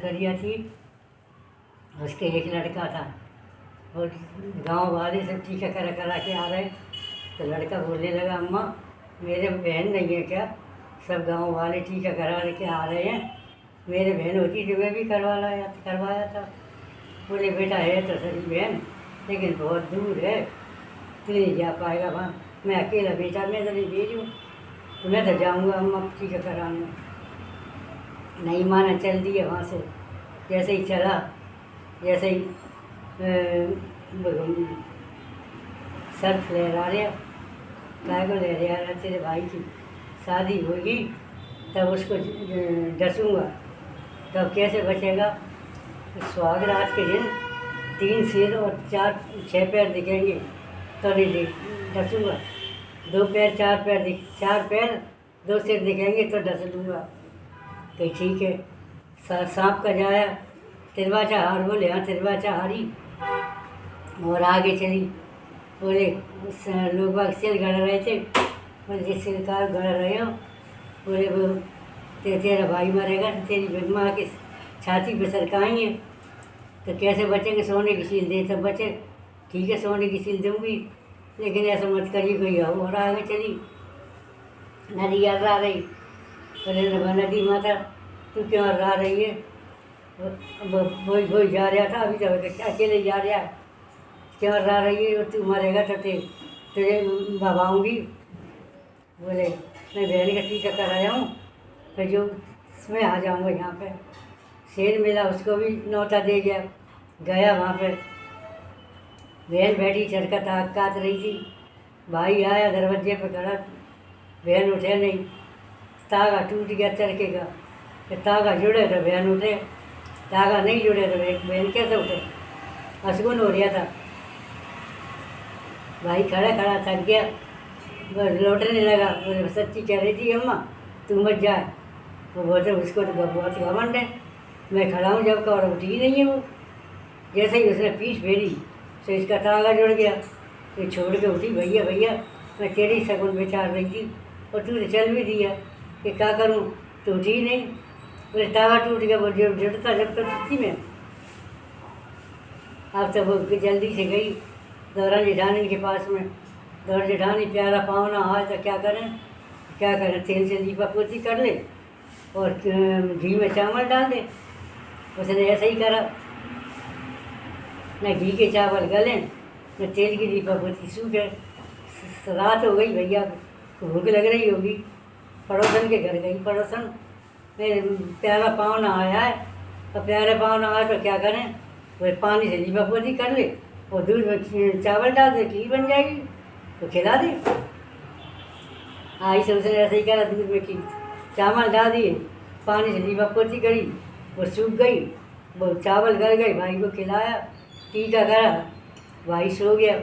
करिया थी। उसके एक लड़का था और गांव वाले सब टीका करा के आ रहे। तो लड़का बोलने लगा, अम्मा मेरे बहन नहीं है क्या? सब गांव वाले टीका करा के आ रहे हैं, मेरे बहन होती तो मैं भी करवाया था। बोले, बेटा है तो सही बहन, लेकिन बहुत दूर है, तू नहीं जा पाएगा वहाँ। मैं अकेला बेटा, मैं तो नहीं भेजूँ, तो मैं तो जाऊँगा अम्मा टीका कराने। नहीं माना, चल दिया वहाँ से। जैसे ही चला, जैसे ही सर्फ लहरा रहा, काय को लहरा रहा, तेरे भाई की शादी होगी तब उसको डसूँगा, तब कैसे बचेगा? सुहाग रात के दिन 3 सिर और 6 पैर दिखेंगे तो नहीं डसूँगा। 2 पैर 4 पैर 4 पैर 2 सिर दिखेंगे तो डस लूँगा। तो ठीक है। सांप का जाया तिरवाचा हार, बोले हाँ तिरवाचा हारी, और आगे चली। बोले लोग बाग सिल गड़ रहे थे, बोले जिस सिलकार गड़ रहे हो, बोले वो तेरा भाई मरेगा तो तेरी माँ की छाती पर सरकाएंगे, तो कैसे बचेंगे? सोने की सील दे तब बचे। ठीक है, सोने की सील दूँगी, लेकिन ऐसा मत करिए कोई और आगे चली। नदी अर्रा रही, बोले नदी माता तू क्यों अर्रा रही है? वही जा रहा था, अभी तो अकेले जा रहा है, क्यों अर्रा रही है? तू मरेगा तो तुझे भगाऊँगी। बोले मैं बहन का टीका कराया हूँ, फिर जो मैं आ जाऊँगा यहाँ पे। शेर मिला, उसको भी न्योता दे गया वहाँ पे। बहन बैठी चरखा काट रही थी, भाई आया दरवाजे पे खड़ा, बहन उठे नहीं, तागा टूट गया चरखे का। फिर तागा जुड़े तो बहन उठे, तागा नहीं जुड़े तो बहन कैसे उठे? असगुन हो रहा था। भाई खड़ा खड़ा थक गया, बस लौटने लगा। बोले सच्ची कह रही थी अम्मा, तू मत जाए। वो बोलते उसको तो बहुत घमंड है, मैं खड़ा हूँ जब का और उठी ही नहीं है वो। जैसे ही उसने पीठ फेरी तो इसका तागा जुड़ गया, तो छोड़ के उठी। भैया भैया मैं तेरी शगुन बेचार रही थी और तूने चल भी दिया, कि क्या करूँ? तो उठी ही नहीं। बोले तागा टूट गया, वो जुड़ता जब तक सच्ची में। अब तो वो जल्दी से गई दौरा जेठानी के पास में। दौरा जेठानी प्यारा पावना आज तो क्या करें? तेल से लीपा पोती कर ले और घी में चावल डाल दे। उसने ऐसा ही करा, न घी के चावल गले न तेल की लीपा पोती सूखे। रात हो गई, भैया को भूख लग रही होगी, पड़ोसन के घर गई। पड़ोसन में प्यारा पावना आया है, और प्यारे पावना आया तो क्या करें? वो पानी से लीपा पोती कर ले और दूध में चावल डाल दे, खीर बन जाएगी, तो खिला दे। आई से उसने ऐसे ही करा, दूध में खीर चावल डाल दिए, पानी से लीपा पोती करी, वो सूख गई, वो चावल गल गए। भाई को खिलाया, टीका करा, भाई सो गया।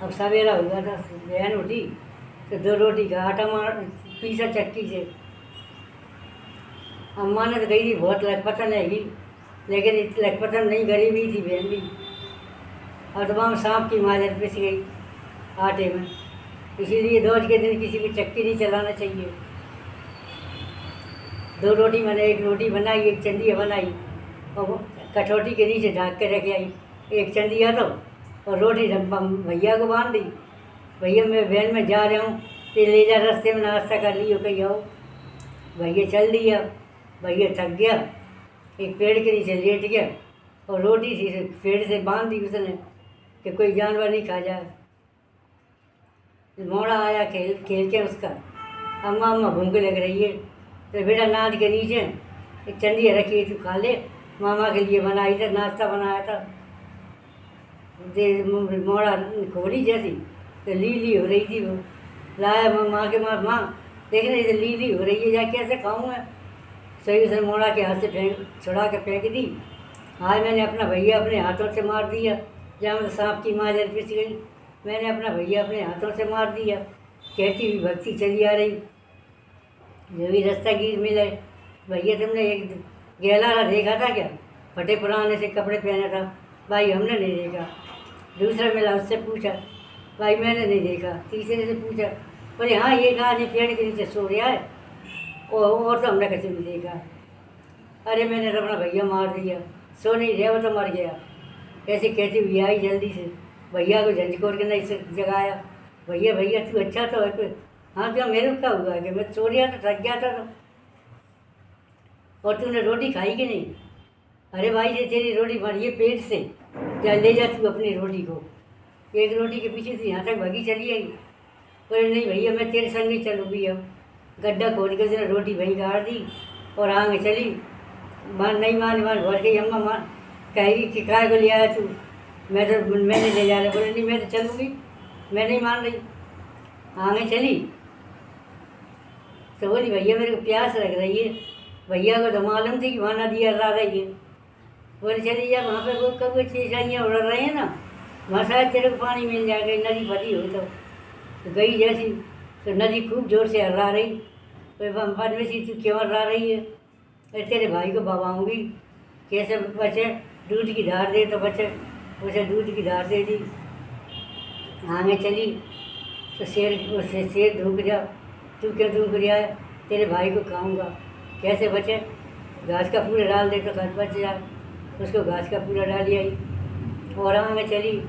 अब सवेरा हुआ था, बहन उठी तो 2 रोटी का आटा पीसा चक्की से। अम्मा ने तो कही थी बहुत लखपतन है, लेकिन लखपतन नहीं, गरीबी थी बहन भी। और तो वहाँ सांप की माजर पिस गई आटे में। इसीलिए दोज के दिन किसी भी चक्की नहीं चलाना चाहिए। 2 रोटी मैंने 1 रोटी बनाई, 1 चंदिया बनाई और कटौती के नीचे ढाक के रख आई 1 चंदिया तो, और रोटी भैया को बांध दी। भैया मैं बहन में जा रहा हूँ, तो ले जा, रास्ते में नाश्ता कर लियो कहीं आओ। भैया चल दिया। भैया थक गया, एक पेड़ के नीचे लेट गया और रोटी थी पेड़ से बांध दी उसने कि कोई जानवर नहीं खा जाए। मोड़ा आया खेल के उसका, अम्मा भूख लग रही है, तो बेटा नाद के नीचे 1 चंदिया रखी, तू खा ले, मामा के लिए बनाई था, नाश्ता बनाया था। मोड़ा खोली जैसी तो लीली हो रही थी, वो लाया माँ के माँ देख रही थी लीली हो रही है, जा कैसे खाऊँ मैं? सही उसने मोड़ा के हाथ से छुड़ा के फेंक दी। आज मैंने अपना भैया अपने हाथों से मार दिया, जहाँ तो सांप की माजर पिस गई, मैंने अपना भैया अपने हाथों से मार दिया। कहती हुई भक्ति चली आ रही, जो भी रास्ता गिर मिले। भैया तुमने एक गहलारा देखा था क्या? फटे पुराने से कपड़े पहना था। भाई हमने नहीं देखा। दूसरा मिला, उससे पूछा, भाई मैंने नहीं देखा। तीसरे से पूछा, बोले हाँ ये कहा नहीं पेड़ के नीचे सो रहा है, और तो हमने कैसे नहीं देखा। अरे मैंने अपना भैया मार दिया, सो नहीं रहा, वो तो मर गया। ऐसे कैसे हुई आई जल्दी से, भैया को झंझकोर के नहीं से जगाया, भैया भैया तू अच्छा तो है फिर। हाँ क्या मेरे को क्या हुआ कि मैं सो रहा था, थक गया था तो। और तूने रोटी खाई कि नहीं? अरे भाई ये तेरी रोटी बनी है पेट से, क्या ले जा तू अपनी रोटी को। एक रोटी के पीछे से यहाँ तक भागी चली आई। बोले नहीं भैया मैं तेरे संग ही चलूँगी। अब गड्ढा खोद के उसने रोटी वहीं गाड़ दी और आगे चली। मान नहीं मान भर गई अम्मा, मान कहेगी कि काय को ले आया तू, मैंने ले जा रहा। बोले नहीं मैं तो चलूँगी, मैं नहीं मान रही। आगे चली तो बोली भैया मेरे को प्यास लग रही है। भैया को तो मालूम थी कि वहाँ नदी अर्रा रही है। बोले चली जा, वहाँ पे वो कब चीज़ाइयाँ उड़ रहे हैं ना, वहाँ शायद तेरे को पानी मिल जाएगा, नदी भरी हो तो गई जैसी तो नदी खूब ज़ोर से हर्रा रही। तो बम्फा में सी तू क्यों हर्रा रही है? अरे तेरे भाई को बवाऊँगी, कैसे बचे, दूध की धार दे तो बचे। उसे दूध की धार दे दी। आगे चली तो शेर ढूंढ गया, तू क्यों ढूंढ गया है? तेरे भाई को खाऊंगा, कैसे बचे? घास का पूरा डाल दे तो घर बच जाए। उसको घास का पूरा डाल आई और आगे चली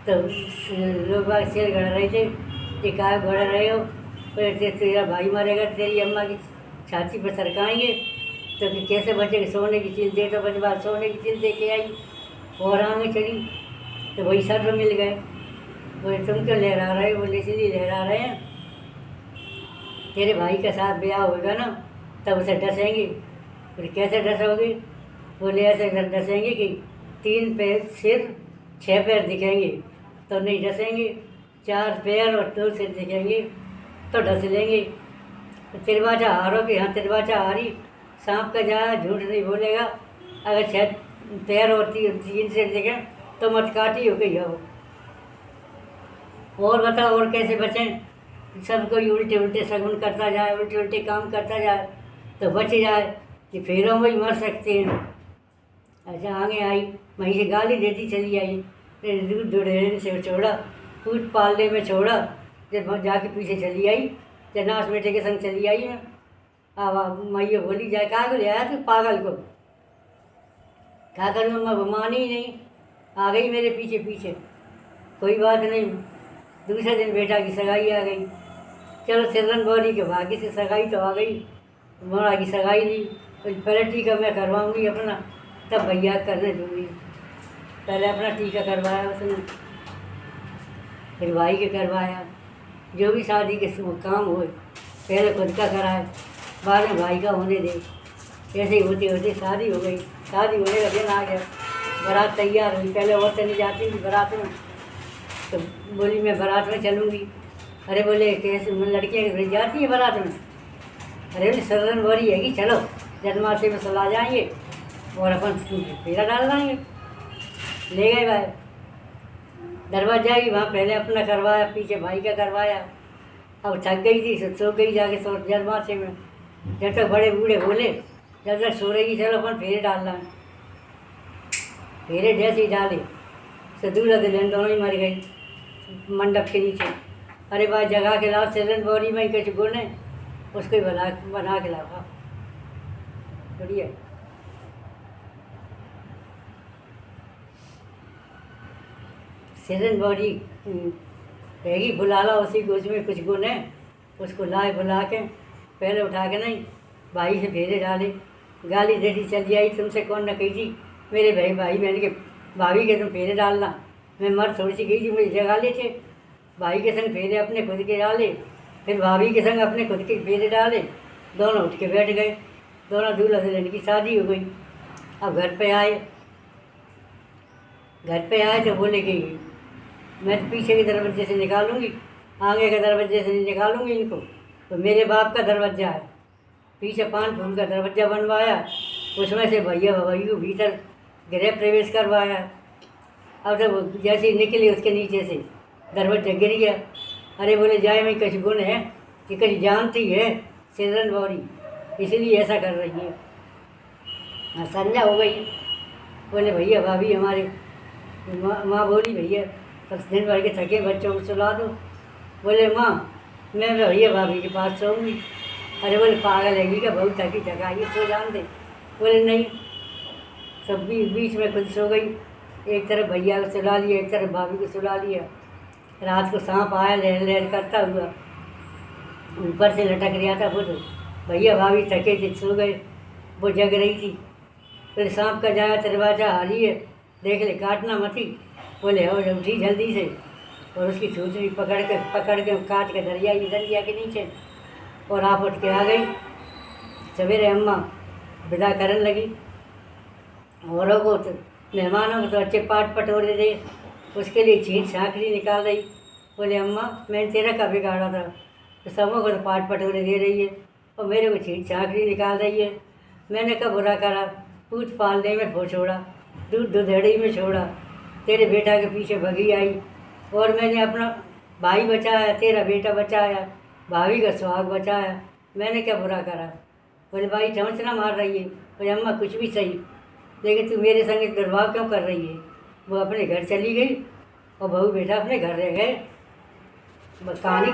तो लोग बाग शेर गढ़ रहे थे कि काय गढ़ रहे हो? तेरा भाई मरेगा, तेरी अम्मा की छाती पर सरकाएंगे तो कि कैसे बचेगा? सोने की चील दे तो बच बात, सोने की चील दे के आई और आगे चली तो वही सर मिल गए। बोले तुम क्यों लहरा रहे हो? बोले इसलिए लहरा रहे हैं, तेरे भाई के साथ ब्याह होगा ना तब उसे डसेंगे। बोले कैसे डसोगे? बोले ऐसे डसेंगे कि 3 पैर सिर 6 पैर दिखेंगे तो नहीं डसेंगे, 4 पैर और 2 सिर दिखेंगे तो डस लेंगे। तो तिरवाचा हारो कि हाँ तिरवाचा हारी, सांप का जाए झूठ नहीं बोलेगा। अगर 6 पैर और 3 सिर दिखें तो मत काटी हो गई हो। और बताओ और कैसे बचें? सब कोई उल्टे उल्टे शगुन करता जाए, उल्टे उल्टे काम करता जाए तो बच जाए कि फेरों में ही मर सकते हैं। अच्छा आगे आई, वहीं से गाली देती चली आई, दूध दुढ़ेन से छोड़ा, पूछ पालने में छोड़ा। जब जाके पीछे चली आई, जब नाश बेटे के संग चली आई मैं। अब मैया बोली जाए कहाँ को ले आया तू पागल को? क्या करूँ मैं, मानी ही नहीं, आ गई मेरे पीछे पीछे। कोई बात नहीं, दूसरे दिन बेटा की सगाई आ गई। चलो सिरन गौरी के भाग्य से सगाई तो आ गई, मोड़ा की सगाई ली। पहले टीका मैं करवाऊँगी अपना, तब भैया करने दूँगी। पहले अपना टीका करवाया उसने, फिर भाई के करवाया। जो भी शादी के काम हो पहले खुद का कराए, बाद में भाई का होने दे। ऐसे ही होते होते शादी हो गई। शादी होने का दिन आ गया, बारात तैयार हुई। पहले और चली जाती थी बारात में, तो बोली मैं बारात में चलूँगी। अरे बोले कैसे लड़कियाँ जाती है बारात में? अरे बोले सरन बोरी है कि चलो जन्माष्टमी में चला जाएंगे और अपन फेरा डाल लाएंगे। ले गए भाई, दरवाजा ही वहाँ पहले अपना करवाया, पीछे भाई का करवाया। अब थक गई थी, सो गई जाके सो जन्माष्टमी में। जब तक बड़े बूढ़े बोले जब तक सो रही चलो अपन फेरे डाल लाएं। फेरे जैसे ही डाले तो दूल्हा दुल्हन दोनों ही मर गई मंडप के नीचे। अरे भाई जगह के लाओ सिरन बोरी में कुछ गुने, उसको ही बना के लाओ। बढ़िया। सिरन बोरी रहेगी, बुला ला उसी को, उसमें कुछ गुण है, उसको लाए बुला के पहले उठा के नहीं भाई से फेरे डाले। गाली देती चली आई, तुमसे कौन न कही थी मेरे भाई बहन के भाभी के तुम फेरे डालना। मैं मर थोड़ी सी गई थी, मुझे जगा ले थे। भाई के संग फेरे अपने खुद के डाले, फिर भाभी के संग अपने खुद के फेरे डाले। दोनों उठ के बैठ गए, दोनों दूल्हा दुल्हन की शादी हो गई। अब घर पे आए तो बोले कि मैं तो पीछे के दरवाजे से निकालूंगी, आगे के दरवाजे से नहीं निकालूंगी इनको। तो मेरे बाप का दरवाज़ा है, पीछे 5 फूट का दरवाज़ा बनवाया, उसमें से भैया भवाई को भीतर गृह प्रवेश करवाया। अब तो जैसे ही निकली उसके नीचे से दरवाजा गिर गया। अरे बोले जाए में कुछ गुण है कि कहीं जानती है सिरन गौरी, इसलिए ऐसा कर रही है। हाँ संजा हो गई। बोले भैया भाभी हमारे माँ बोली भैया बस दिन भर के थके बच्चों को सुला दो। बोले माँ मैं भैया भाभी के पास सोऊंगी। अरे बोले पागल है क्या, बहुत थकी थकाई सो जान दे। बोले नहीं, सब बीच में खुद सो गई। एक तरफ भैया को सुला लिया, एक तरफ भाभी को सुला लिया। रात को सांप आया लहर लहर करता हुआ, ऊपर से लटक रहा था। वो तो भैया भाभी थके थे, सो गए, वो जग रही थी। फिर सांप का जाया दरवाजा हारी है, देख ले काटना मती। बोले और उठी जल्दी से, और उसकी छूतरी पकड़ के काट के दरिया के नीचे, और आप उठ के आ गई। सवेरे अम्मा विदा करने लगी औरों को, तो मेहमानों को तो अच्छे पाट पटोरे दे, उसके लिए छींट छाँकड़ी निकाल रही। बोले अम्मा मैंने तेरा का बिगाड़ा था, तो सबों को तो पाट पटोरे दे रही है और मेरे को छींट छाँकड़ी निकाल रही है। मैंने कब बुरा करा, पूछ पालने में खो छोड़ा, दूध दुधेड़ी में छोड़ा, तेरे बेटा के पीछे भगी आई, और मैंने अपना भाई बचाया, तेरा बेटा बचाया, भाभी का सुहाग बचाया, मैंने क्या बुरा करा। बोले भाई चमचना मार रही है। बोले अम्मा कुछ भी सही, लेकिन तू मेरे संग दुर्भाव क्यों कर रही है। वो अपने घर चली गई और बहू बेटा अपने घर रह गए। बस कहानी